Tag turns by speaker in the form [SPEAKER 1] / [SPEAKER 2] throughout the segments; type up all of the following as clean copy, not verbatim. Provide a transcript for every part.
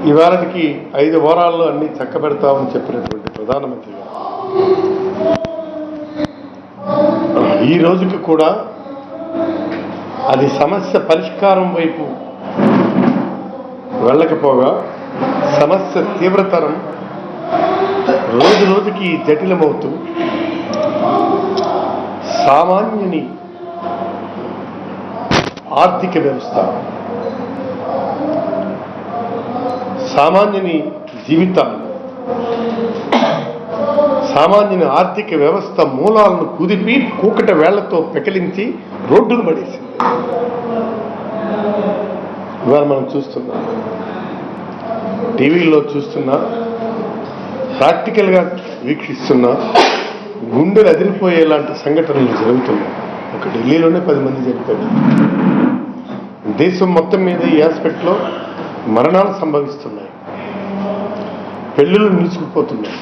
[SPEAKER 1] ఇవాళకి 5 వారాల్లో అన్ని చక్కబెడతామని చెప్పినటువంటి ప్రధానమంత్రి గారు ఈ రోజుకి కూడా అది సమస్య పరిష్కారం వైపు వెళ్ళకపోగా సమస్య తీవ్రతరం రోజు రోజుకి జటిలమవుతూ సామాన్యుని ఆర్థిక వ్యవస్థ, సామాన్యుని జీవితాలు, సామాన్యుని ఆర్థిక వ్యవస్థ మూలాలను కుదిపి కూకట వేళ్లతో పెకిలించి రోడ్డును పడేసింది. ఇవాళ మనం చూస్తున్నాం, టీవీలో చూస్తున్నా, ప్రాక్టికల్గా వీక్షిస్తున్నా, గుండెలు అదిరిపోయేలాంటి సంఘటనలు జరుగుతున్నాయి. ఒక ఢిల్లీలోనే 10 మంది చనిపోయారు. దేశం మొత్తం మీద ఈ ఆస్పెక్ట్లో మరణాలు సంభవిస్తున్నాయి. పెళ్లిళ్ళు నిలిచిపోతున్నాయి.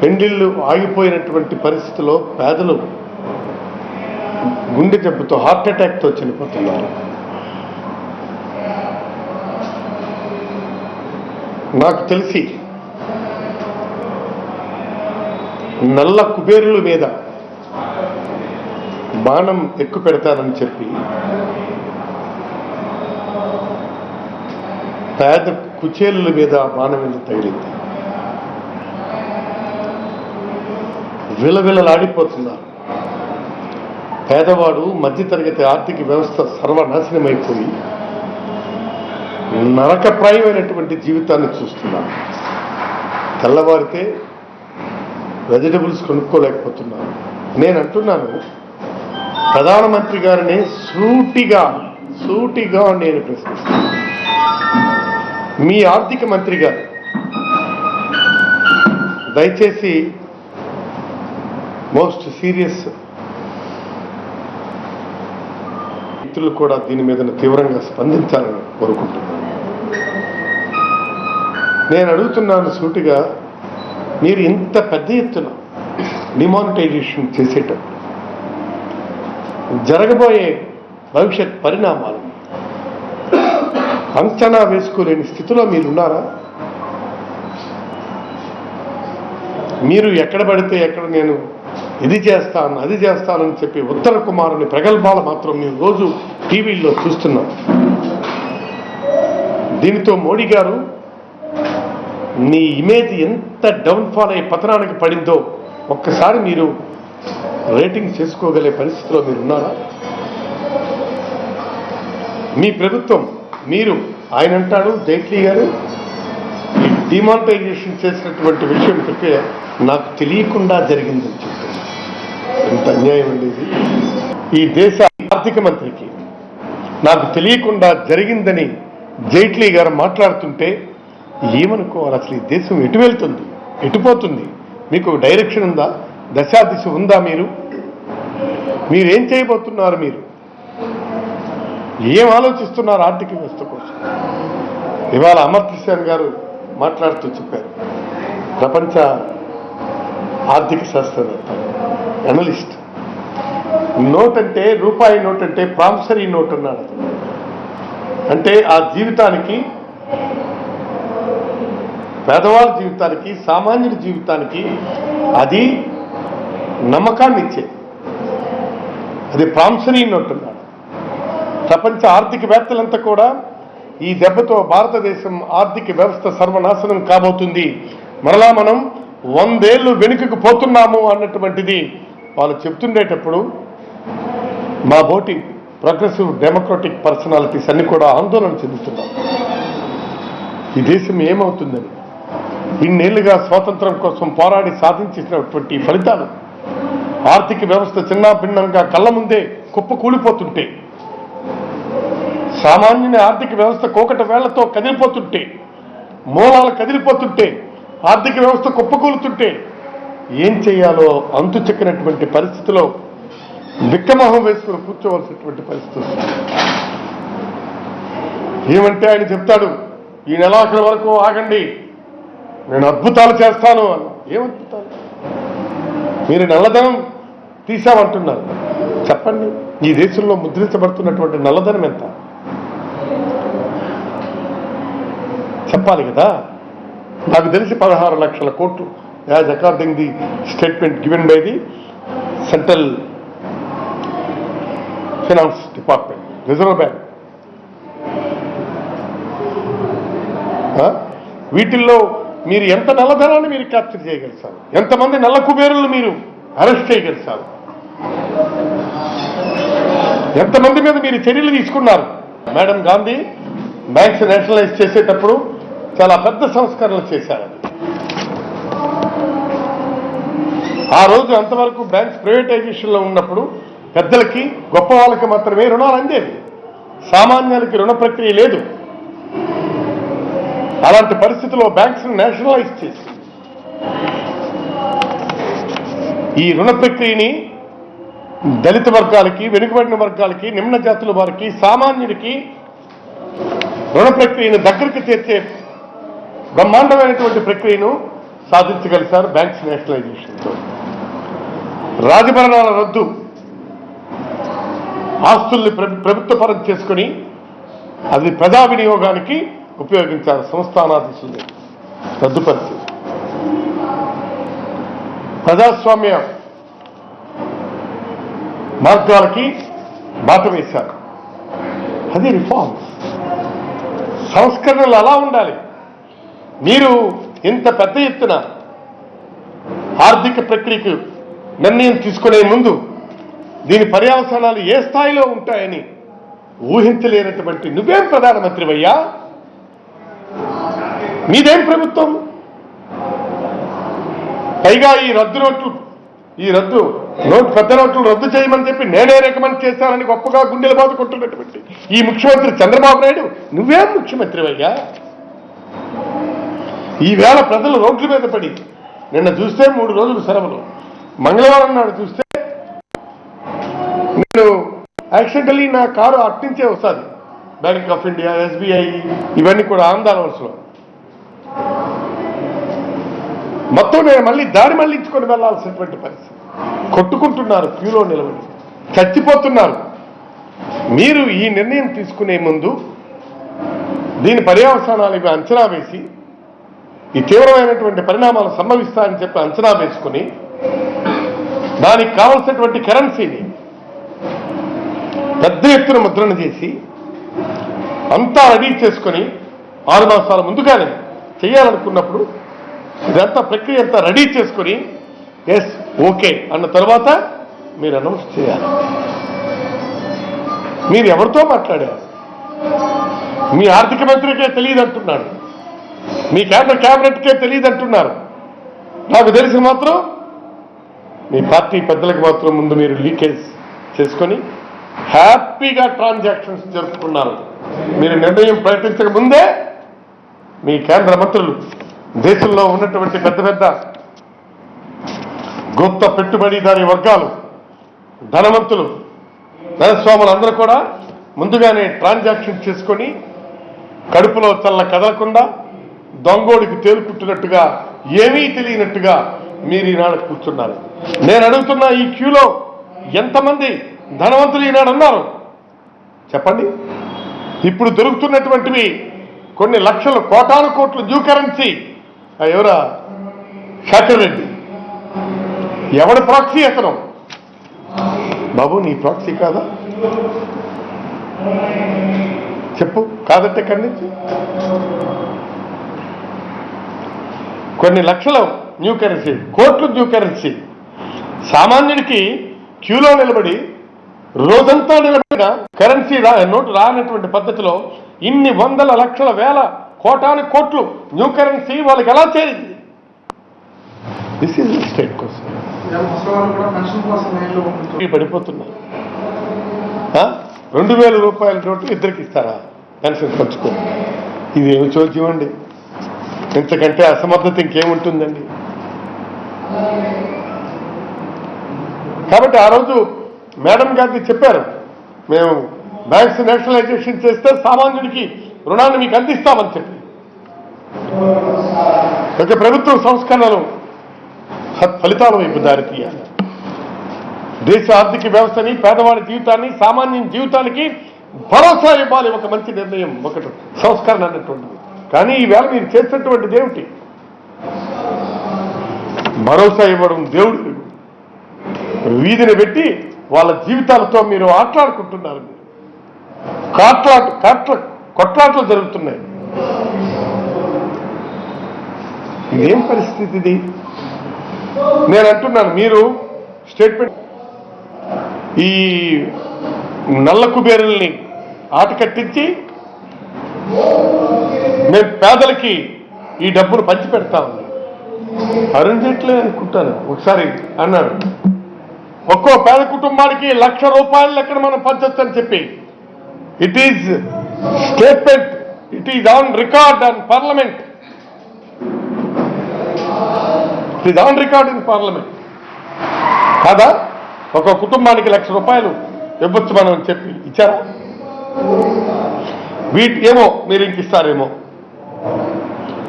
[SPEAKER 1] పెళ్లిళ్ళు ఆగిపోయినటువంటి పరిస్థితిలో పేదలు గుండె జబ్బుతో, హార్ట్ అటాక్తో చనిపోతున్నారు. నాకు తెలిసి నల్ల కుబేరుల మీద బాణం ఎక్కువ పెడతానని చెప్పి పేద కుచేలుల మీద బాణం మీద తగిలింది. విలవిలలాడిపోతున్నారు. పేదవాడు, మధ్యతరగతి ఆర్థిక వ్యవస్థ సర్వనాశనమైపోయి నరకప్రాయమైనటువంటి జీవితాన్ని చూస్తున్నారు. తెల్లవారితే వెజిటబుల్స్ కొనుక్కోలేకపోతున్నారు. నేను అంటున్నాను, ప్రధానమంత్రి గారిని సూటిగా నేను ప్రశ్నిస్తాను. మీ ఆర్థిక మంత్రి గారు దయచేసి మోస్ట్ సీరియస్ వ్యక్తులు కూడా దీని మీద తీవ్రంగా స్పందించాలని కోరుకుంటున్నాను. నేను అడుగుతున్నాను సూటిగా, మీరు ఇంత పెద్ద ఎత్తున డిమానిటైజేషన్ చేసేటప్పుడు జరగబోయే భవిష్యత్ పరిణామాలు అంచనా వేసుకోలేని స్థితిలో మీరున్నారా? మీరు ఎక్కడ పడితే ఎక్కడ నేను ఇది చేస్తాను, అది చేస్తానని చెప్పి ఉత్తర కుమారుని ప్రగల్భాలు మాత్రం మీరు రోజు టీవీల్లో చూస్తున్నాం. దీనితో మోడీ గారు మీ ఇమేజ్ ఎంత డౌన్ఫాల్ అయ్యి పతనానికి పడిందో ఒక్కసారి మీరు రేటింగ్ చేసుకోగలే పరిస్థితిలో మీరున్నారా? మీ ప్రభుత్వం, మీరు, ఆయన అంటాడు జైట్లీ గారు, ఈ డిమానిటైజేషన్ చేసినటువంటి విషయం చెప్పే నాకు తెలియకుండా జరిగిందని చెప్పారు. ఎంత అన్యాయం అండి ఇది. ఈ దేశ ఆర్థిక మంత్రికి నాకు తెలియకుండా జరిగిందని జైట్లీ గారు మాట్లాడుతుంటే ఏమనుకోవాలి? అసలు ఈ దేశం ఎటు వెళ్తుంది, ఎటుపోతుంది? మీకు డైరెక్షన్ ఉందా? దశాదిశ ఉందా? మీరేం చేయబోతున్నారు? మీరు ఏం ఆలోచిస్తున్నారు ఆర్థిక వ్యవస్థ కోసం? ఇవాళ అమర్త్య సేన్ గారు మాట్లాడుతూ చెప్పారు, ప్రపంచ ఆర్థిక శాస్త్రవేత్త, అనలిస్ట్. నోట్ అంటే, రూపాయి నోట్ అంటే ప్రామిసరీ నోట్ అన్నాడు. అంటే ఆ జీవితానికి, పేదవాళ్ళ జీవితానికి, సామాన్యుడి జీవితానికి అది నమ్మకాన్ని ఇచ్చేది. అది ప్రామిసరీ నోట్ అన్నాడు. ప్రపంచ ఆర్థికవేత్తలంతా కూడా ఈ దెబ్బతో భారతదేశం ఆర్థిక వ్యవస్థ సర్వనాశనం కాబోతుంది, మరలా మనం 100 ఏళ్ళు వెనుకకు పోతున్నాము అన్నటువంటిది వాళ్ళు చెప్తుండేటప్పుడు మా బోటి ప్రోగ్రెసివ్ డెమోక్రటిక్ పర్సనాలిటీస్ అన్ని కూడా ఆందోళన చెందుతున్నారు. ఈ దేశం ఏమవుతుందని, ఇన్నేళ్లుగా స్వాతంత్రం కోసం పోరాడి సాధించినటువంటి ఫలితాలు ఆర్థిక వ్యవస్థ చిన్నాభిన్నంగా కళ్ళ ముందే కుప్ప కూలిపోతుంటే, సామాన్యుని ఆర్థిక వ్యవస్థ కోకట వేళ్లతో కదిలిపోతుంటే, మూలాలు కదిలిపోతుంటే, ఆర్థిక వ్యవస్థ కుప్పకూలుతుంటే ఏం చేయాలో అంతు చెక్కినటువంటి పరిస్థితిలో విక్కమొహం వేసుకుని కూర్చోవలసినటువంటి పరిస్థితి. ఏమంటే ఆయన చెప్తాడు, ఈ నెలాఖరు వరకు ఆగండి, నేను అద్భుతాలు చేస్తాను అని. ఏం అద్భుతాలు? మీరు నల్లధనం తీసామంటున్నారు. చెప్పండి, ఈ దేశంలో ముద్రించబడుతున్నటువంటి నల్లధనం ఎంత? చెప్పాలి కదా. నాకు తెలిసి 16 లక్షల కోట్లు as according the statement given by the central finance department, reserve bank. వీటిల్లో మీరు ఎంత నల్లధనాన్ని మీరు క్యాప్చర్ చేయగలిసారు, ఎంతమంది నల్ల కుబేరులను మీరు అరెస్ట్ చేయగలిసారు, ఎంతమంది మీద మీరు చర్యలు తీసుకున్నారు. మేడం గాంధీ బ్యాంక్స్ నేషనలైజ్ చేసేటప్పుడు చాలా పెద్ద సంస్కరణలు చేశారు. ఆ రోజు అంతవరకు బ్యాంక్స్ ప్రైవేటైజేషన్లో ఉన్నప్పుడు పెద్దలకి గొప్ప వాళ్ళకి మాత్రమే రుణాలు అందేవి, సామాన్యానికి రుణ ప్రక్రియ లేదు. అలాంటి పరిస్థితుల్లో బ్యాంక్స్ నేషనలైజ్ చేసి ఈ రుణ ప్రక్రియని దళిత వర్గాలకి, వెనుకబడిన వర్గాలకి, నిమ్న జాతుల వారికి, సామాన్యుడికి రుణ ప్రక్రియను దగ్గరికి చేర్చే బ్రహ్మాండమైనటువంటి ప్రక్రియను సాధించగలిశారు బ్యాంక్స్ నేషనలైజేషన్తో. రాజభరణాల రద్దు, ఆస్తుల్ని ప్రభుత్వపరం చేసుకుని అది ప్రజా వినియోగానికి ఉపయోగించారు. సంస్థానాధీశుల్ని రద్దుపరిచి ప్రజాస్వామ్య మార్గాలకి బాట వేశారు. అది రిఫార్మ్స్, సంస్కరణలు అలా ఉండాలి. మీరు ఇంత పెద్ద ఎత్తున ఆర్థిక ప్రక్రియకు నిర్ణయం తీసుకునే ముందు దీని పర్యవసానాలు ఏ స్థాయిలో ఉంటాయని ఊహించలేనటువంటి నువ్వేం ప్రధానమంత్రివయ్యా, మీదేం ప్రభుత్వం? పైగా ఈ పెద్ద నోట్లు రద్దు చేయమని చెప్పి నేనే రికమెండ్ చేశానని గొప్పగా గుండెలు బాదుకుంటున్నటువంటి ఈ ముఖ్యమంత్రి చంద్రబాబు నాయుడు నువ్వేం ముఖ్యమంత్రివయ్యా? ఈవేళ ప్రజలు రోడ్ల మీద పడి, నిన్న చూస్తే 3 రోజులు సెలవులు, మంగళవారం నాడు చూస్తే నేను యాక్సిడెంటల్లీ నా కారు అట్టించే వస్తుంది, బ్యాంక్ ఆఫ్ ఇండియా, ఎస్బీఐ ఇవన్నీ కూడా ఆంధ్ర వలసలో మొత్తం నేను మళ్ళీ దారి మళ్లించుకొని వెళ్లాల్సినటువంటి పరిస్థితి. కొట్టుకుంటున్నారు, క్యూలో నిలబడి చచ్చిపోతున్నారు. మీరు ఈ నిర్ణయం తీసుకునే ముందు దీని పర్యవసానాలు ఇవి అంచనా వేసి, ఈ తీవ్రమైనటువంటి పరిణామాలు సంభవిస్తాయని చెప్పి అంచనా వేసుకుని దానికి కావలసినటువంటి కరెన్సీని పెద్ద ఎత్తున ముద్రణ చేసి అంతా రెడీ చేసుకొని 6 మాసాల ముందుగానే చేయాలనుకున్నప్పుడు ఇదంతా ప్రక్రియ అంతా రెడీ చేసుకొని ఎస్ ఓకే అన్న తర్వాత మీరు అనౌన్స్ చేయాలి. మీరు ఎవరితో మాట్లాడారు? మీ ఆర్థిక మంత్రికే తెలియదు అంటున్నాడు, మీ కేంద్ర క్యాబినెట్కే తెలియదు అంటున్నారు. నాకు తెలిసి మాత్రం మీ పార్టీ పెద్దలకు మాత్రం ముందు మీరు లీకేజ్ చేసుకొని హ్యాపీగా ట్రాన్సాక్షన్స్ జరుపుకున్నారు. మీరు నిర్ణయం ప్రకటించక ముందే మీ కేంద్ర మంత్రులు, దేశంలో ఉన్నటువంటి పెద్ద పెద్ద గుప్త పెట్టుబడిదారీ వర్గాలు, ధనవంతులు, ధనస్వాములు అందరూ కూడా ముందుగానే ట్రాన్సాక్షన్ చేసుకొని కడుపులో చల్ల కదలకుండా దొంగోడికి తేలుకుంటున్నట్టుగా, ఏమీ తెలియనట్టుగా మీరు ఈనాడు కూర్చున్నారు. నేను అడుగుతున్నా, ఈ క్యూలో ఎంతమంది ధనవంతులు ఈనాడు ఉన్నారు చెప్పండి. ఇప్పుడు దొరుకుతున్నటువంటివి కొన్ని లక్షలు, కోటాను కోట్లు న్యూ కరెన్సీ. ఎవరా? శేఖర్ రెడ్డి. ఎవడి ప్రాక్సీ అతను? బాబు నీ ప్రాక్సీ కాదా? చెప్పు, కాదంటే ఎక్కడి నుంచి? కొన్ని లక్షల న్యూ కరెన్సీ, కోట్లు న్యూ కరెన్సీ. సామాన్యుడికి క్యూలో నిలబడి రోజంతా నిలబడిన కరెన్సీ నోటు రానటువంటి పద్ధతిలో ఇన్ని వందల లక్షల వేల కోటాను కోట్లు న్యూ కరెన్సీ వాళ్ళకి ఎలా చేరింది? దిస్ ఈజ్ స్టేట్ కోసం పడిపోతున్నారు. 2,000 రూపాయల నోటు ఇద్దరికి ఇస్తారా పెన్షన్ పంచుకో? ఇదేమి చోద్యం అండి, ఇంతకంటే అసమర్థత ఇంకేముంటుందండి? కాబట్టి ఆ రోజు మేడం గారికి చెప్పారు, మేము బ్యాంక్స్ నేషనలైజేషన్ చేస్తే సామాన్యుడికి రుణాన్ని మీకు అందిస్తామని చెప్పి. ఒక ప్రభుత్వం సంస్కరణలు ఫలితాల వైపు దారి తీయాలి. దేశ ఆర్థిక వ్యవస్థని, పేదవాడి జీవితాన్ని, సామాన్య జీవితానికి భరోసా ఇవ్వాలి. ఒక మంచి నిర్ణయం, ఒకటి సంస్కరణ అన్నటువంటిది. కానీ ఈవేళ మీరు చేసినటువంటిది ఏమిటి? భరోసా ఇవ్వడం దేవుడు వీధిని పెట్టి వాళ్ళ జీవితాలతో మీరు ఆటలాడుకుంటున్నారు. కొట్లాటలు జరుగుతున్నాయి. ఇదేం పరిస్థితి ఇది? నేను అంటున్నాను, మీరు స్టేట్మెంట్ ఈ నల్ల కుబేరుల్ని ఆట కట్టించి మేము పేదలకి ఈ డబ్బును పంచిపెడతామని అరుణ్ జైట్లీ అనుకుంటాను ఒకసారి అన్నాడు, ఒక్కో పేద కుటుంబానికి ₹1,00,000 ఎక్కడ మనం పంచొచ్చని చెప్పి. It is statement, it is on record and parliament. It is on record in parliament కాదా? ఒక కుటుంబానికి ₹1,00,000 ఇవ్వచ్చు మనం అని చెప్పి ఇచ్చారా? ఏమో మీరు ఇంక ఇస్తారేమో.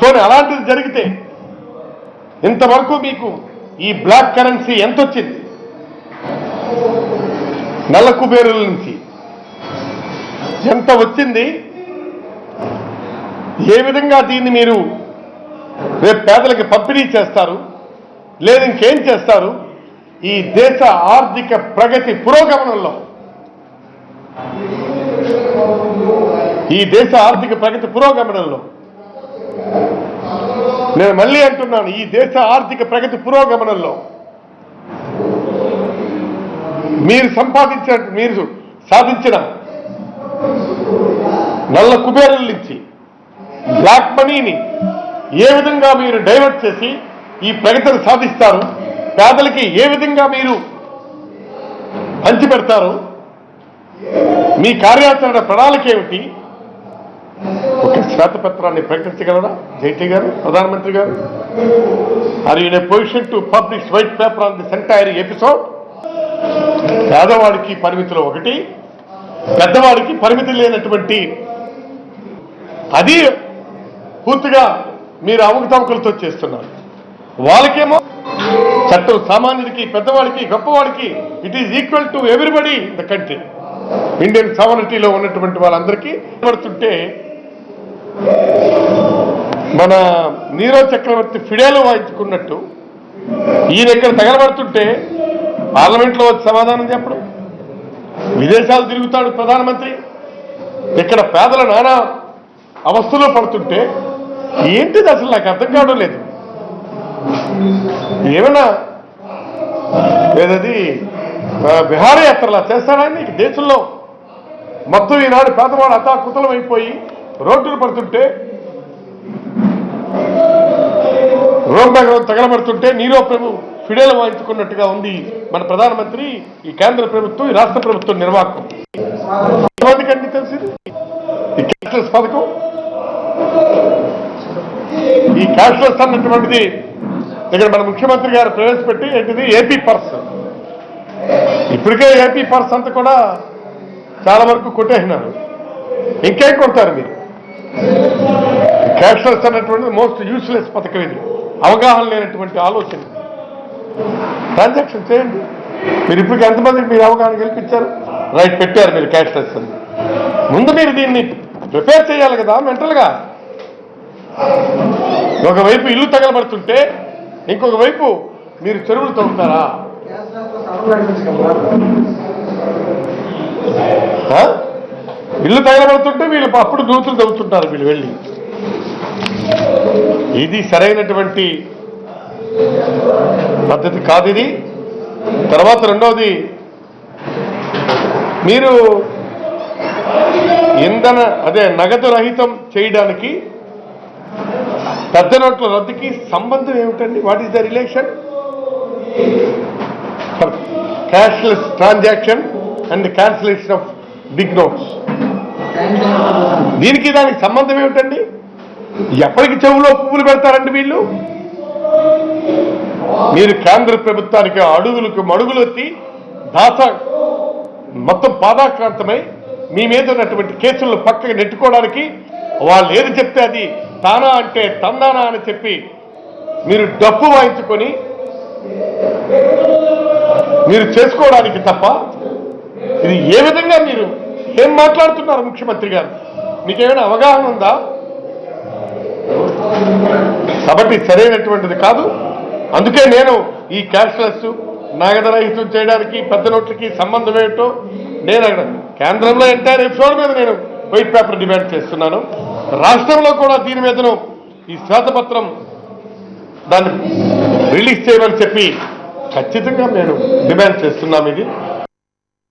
[SPEAKER 1] పోనీ అలాంటిది జరిగితే ఇంతవరకు మీకు ఈ బ్లాక్ కరెన్సీ ఎంత వచ్చింది? నల్ల కుబేరుల నుంచి ఎంత వచ్చింది? ఏ విధంగా దీన్ని మీరు రేపు పేదలకి పంపిణీ చేస్తారు, లేదు ఇంకేం చేస్తారు? ఈ దేశ ఆర్థిక ప్రగతి పురోగమనంలో నేను మళ్ళీ అంటున్నాను, ఈ దేశ ఆర్థిక ప్రగతి పురోగమనంలో మీరు సాధించిన నల్ల కుబేరుల నుంచి బ్లాక్ మనీని ఏ విధంగా మీరు డైవర్ట్ చేసి ఈ ప్రగతిని సాధిస్తారు, పేదలకి ఏ విధంగా మీరు పంచిపెడతారు, మీ కార్యాచరణ ప్రణాళిక ఏమిటి? ఒక శ్వేతపత్రాన్ని ప్రకటించగలరా జైట్లీ గారు, ప్రధానమంత్రి గారు? Are you in a position to publish white paper on this entire episode? పేదవాడికి పరిమితులు ఒకటి, పెద్దవాడికి పరిమితి లేనటువంటి, అది పూర్తిగా మీరు అవకతవకలతో చేస్తున్నారు. వాళ్ళకేమో చట్టం సామాన్యుడికి, పెద్దవాడికి, గొప్పవాడికి it is equal to everybody in the country. Indian సావరిటీలో ఉన్నటువంటి వాళ్ళందరికీ పడుతుంటే మన నీరో చక్రవర్తి ఫిడేలు వాయించుకున్నట్టు ఈయన ఇక్కడ తగలబడుతుంటే పార్లమెంట్లో వచ్చి సమాధానం చెప్పడం, విదేశాలు తిరుగుతాడు ప్రధానమంత్రి, ఇక్కడ పేదల నానా అవస్థలో పడుతుంటే ఏంటిది అసలు నాకు అర్థం కావడం లేదు. ఏమన్నా లేదది విహారయాత్రలా చేస్తారా? నీకు దేశంలో మొత్తం ఈనాడు పేదవాడు అతాకుతలం అయిపోయి రోడ్డులు పడుతుంటే, రోమ్ నగరం తగలబడుతుంటే నీరో ప్రభు ఫిడేలు వాయించుకున్నట్టుగా ఉంది మన ప్రధానమంత్రి, ఈ కేంద్ర ప్రభుత్వం, ఈ రాష్ట్ర ప్రభుత్వం నిర్వాహకం. ఎంతమందికండి తెలిసింది ఈ క్యాష్లెస్ పథకం? ఈ క్యాష్లెస్ అన్నటువంటిది ఇక్కడ మన ముఖ్యమంత్రి గారు ప్రవేశపెట్టి ఏంటిది ఏపీ పర్స్. ఇప్పటికే ఏపీ పర్స్ అంతా కూడా చాలా వరకు కొట్టేసినారు, ఇంకేం కొడతారు మీరు? క్యాష్లెస్ అన్నటువంటిది మోస్ట్ యూస్లెస్ పథకం. ఇది అవగాహన లేనటువంటి ఆలోచన. ట్రాన్సాక్షన్ చేయండి. మీరు ఇప్పటికి ఎంతమందికి మీరు అవగాహన కల్పించారు? రైట్, పెట్టారు మీరు క్యాష్లెస్ అని. ముందు మీరు దీన్ని ప్రిపేర్ చేయాలి కదా మెంటల్గా. ఒకవైపు ఇల్లు తగలబడుతుంటే ఇంకొక వైపు మీరు చెరువులు తవ్వుతారా? ఇల్లు తగలబడుతుంటే వీళ్ళు అప్పుడు నూతులు తవ్వుతుంటారు వీళ్ళు వెళ్ళి. ఇది సరైనటువంటి పద్ధతి కాదు ఇది. తర్వాత రెండవది, మీరు నగదు రహితం చేయడానికి పెద్ద నోట్ల రద్దుకి సంబంధం ఏమిటండి? What is the relation? Cashless transaction and cancellation of big notes, దీనికి దానికి సంబంధం ఏమిటండి? ఎప్పటికి చెవులో పువ్వులు పెడతారండి వీళ్ళు? మీరు కేంద్ర ప్రభుత్వానికి అడుగులకు మడుగులు వచ్చి మొత్తం పాదాక్రాంతమై మీ మీద ఉన్నటువంటి కేసులను పక్కకి నెట్టుకోవడానికి వాళ్ళు ఏది చెప్తే అది తానా అంటే తందానా అని చెప్పి మీరు డప్పు వాయించుకొని మీరు చేసుకోవడానికి తప్ప ఇది ఏ విధంగా మీరు ఏం మాట్లాడుతున్నారు ముఖ్యమంత్రి గారు? మీకేమైనా అవగాహన ఉందా? కాబట్టి సరైనటువంటిది కాదు. అందుకే నేను ఈ క్యాష్లెస్ నగదరహితం చేయడానికి పెద్ద నోట్లకి సంబంధం ఏమిటో నేను అక్కడ కేంద్రంలో ఎంటైర్ ఎపిసోడ్ మీద నేను వైట్ పేపర్ డిమాండ్ చేస్తున్నాను. రాష్ట్రంలో కూడా దీని మీదను ఈ శ్వేతపత్రం దాన్ని రిలీజ్ చేయమని చెప్పి ఖచ్చితంగా నేను డిమాండ్ చేస్తున్నాం. ఇది